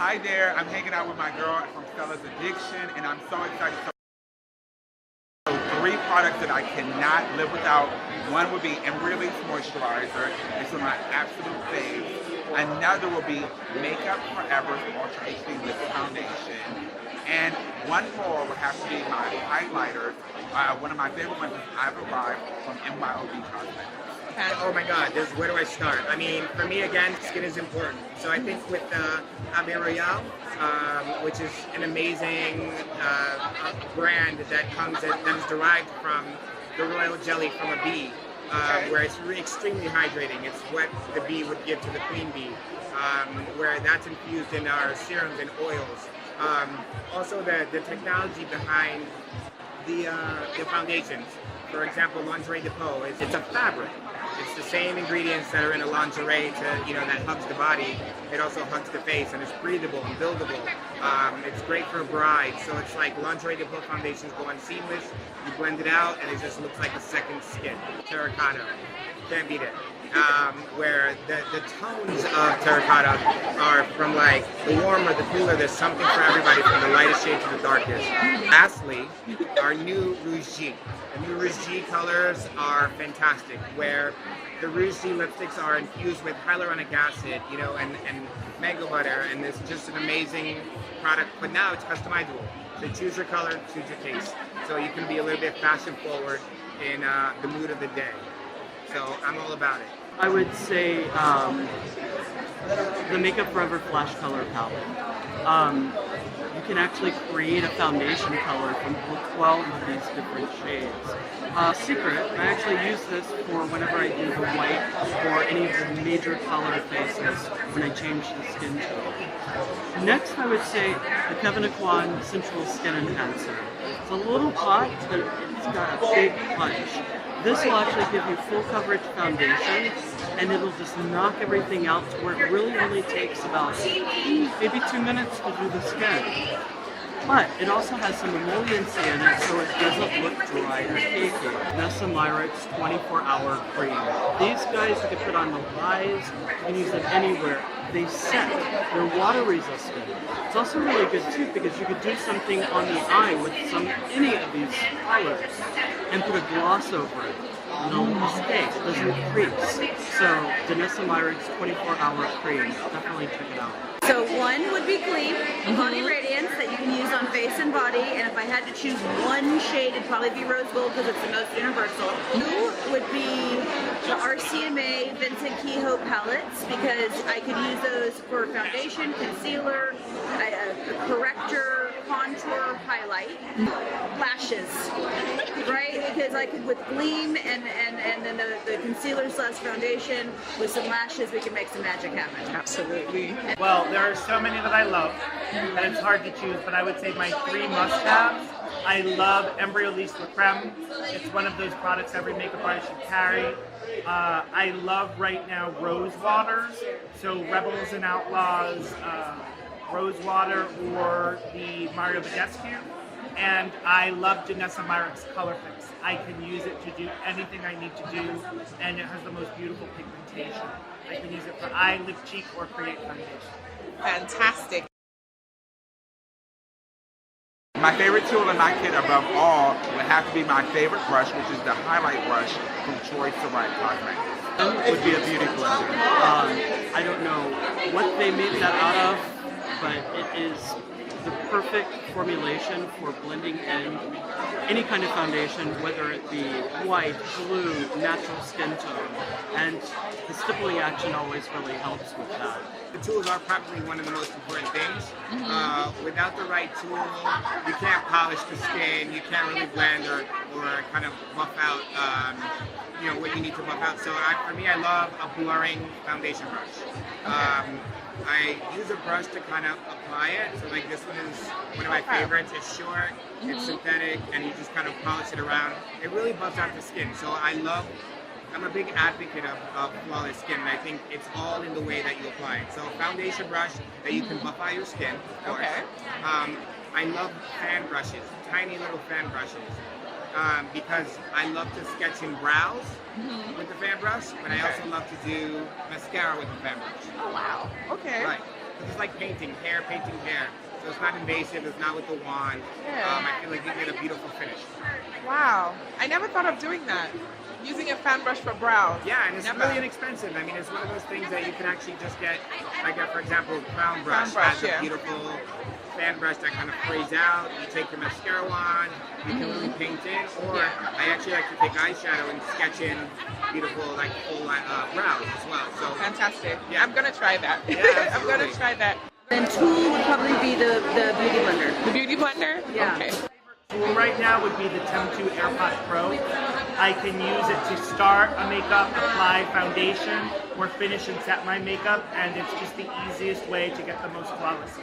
Hi there, I'm hanging out with my girl from Stella's Addiction, and I'm so excited. So three products that I cannot live without. One would be Embryolisse Moisturizer. It's one of my absolute faves. Another will be Makeup Forever Ultra HD Liquid Foundation. And one more would have to be my highlighters. One of my favorite ones is I've Arrived from MYOB Cosmetics. Oh my God, where do I start? I mean, for me, again, skin is important. So I think with Abeille Royale, which is an amazing brand that is derived from the royal jelly from a bee, where it's extremely hydrating. It's what the bee would give to the queen bee, where that's infused in our serums and oils. Also, the technology behind the foundations. For example, Lingerie Depot, it's a fabric. It's the same ingredients that are in a lingerie that hugs the body. It also hugs the face, and it's breathable and buildable. It's great for a bride. So it's like Lingerie Depot foundations go on seamless. You blend it out, and it just looks like a second skin. Terracotta, can't beat it. Where the tones of terracotta are from like the warmer, the cooler. There's something for everybody, from the lightest shade to the darkest. Lastly, our new Rouge G. The new Rouge G colors are fantastic, where the Rouge G lipsticks are infused with hyaluronic acid, and mango butter, and it's just an amazing product. But now it's customizable. So choose your color, choose your taste. So you can be a little bit fashion forward in the mood of the day. So I'm all about it. I would say the Makeup Forever Flash Color Palette. You can actually create a foundation color from 12 of these different shades. Secret, I actually use this for whenever I do the white or any of the major color faces when I change the skin tone. Next, I would say the Kevin Aucoin Sensual Skin Enhancer. It's a little hot, but it's got a big punch. This will actually give you full coverage foundation, and it'll just knock everything out to where it really only takes about maybe 2 minutes to do the skin. But it also has some emolliency in it, so it doesn't look dry or cakey. Nessa Myricks 24-hour cream. These guys you can put on the eyes, you can use them anywhere. They set, they're water resistant. It's also really good too because you could do something on the eye with any of these colors and put a gloss over it. No mistake, it doesn't crease. So, Nessa Myricks 24-hour cream, definitely check it out. So one would be Gleam, Body Radiance, that you can use on face and body, and if I had to choose one shade, it'd probably be Rose Gold because it's the most universal. Two would be the RCMA Vincent Keyhoe palettes, because I could use those for foundation, concealer, a corrector, contour, highlight, lashes, right? Because I could, with Gleam and then the concealer / foundation, with some lashes, we can make some magic happen. Absolutely. Well, there are so many that I love that it's hard to choose, but I would say my 3 must-haves. I love Embryolisse La Creme. It's one of those products every makeup artist should carry. I love right now Rose Waters, so Rebels and Outlaws, Rose Water, or the Mario Badescu. And I love Nessa Myricks Color Fix. I can use it to do anything I need to do, and it has the most beautiful pigmentation. I can use it for eye, lip, cheek, or create foundation. Fantastic. My favorite tool in my kit above all would have to be my favorite brush, which is the highlight brush from Choice Select Cosmetics. Would be a beauty blender. I don't know what they made that out of, but it is the perfect formulation for blending in any kind of foundation, whether it be white, blue, natural skin tone, and the stippling action always really helps with that. The tools are probably one of the most important things. Without the right tool, you can't polish the skin, you can't really blend or kind of buff out what you need to buff out. So for me, I love a blurring foundation brush. I use a brush to kind of apply it. So like this one is one of my favorites. It's short, it's synthetic, and you just kind of polish it around. It really buffs out the skin. So I'm a big advocate of flawless skin, and I think it's all in the way that you apply it. So a foundation brush that you can buff out your skin, of course. Okay. I love fan brushes, tiny little fan brushes. Because I love to sketch in brows with the fan brush, but I also love to do mascara with the fan brush. Oh wow, okay. Right. This is like painting hair. So it's not invasive, it's not with the wand. Yeah. I feel like you get a beautiful finish. Wow. I never thought of doing that. Using a fan brush for brows. Yeah, and it's Never. really inexpensive. I mean, it's one of those things that you can actually just get, like, for example, Crown Brush Crown Brush, has a yeah. beautiful fan brush that kind of sprays out. You take your mascara wand, you can really paint in, or I actually like to take eyeshadow and sketch in beautiful, like, full brows as well. So Fantastic. Yeah. I'm gonna try that. Yeah, I'm gonna absolutely. try that. Then tool would probably be the beauty blender. The beauty blender? Yeah. Okay. Tool right now would be the Tem2 AirPod Pro. I can use it to start a makeup, apply foundation, or finish and set my makeup, and it's just the easiest way to get the most flawless.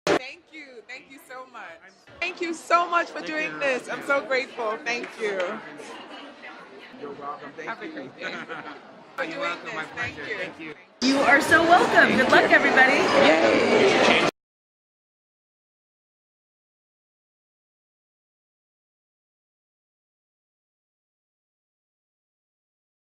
Thank you. Thank you so much. Thank you so much for doing you. this. I'm so grateful. Thank you. You're welcome. Have a Thank you. great day. You're welcome, my Thank pleasure. you. Thank you. You are so welcome. Good luck, everybody. Yay.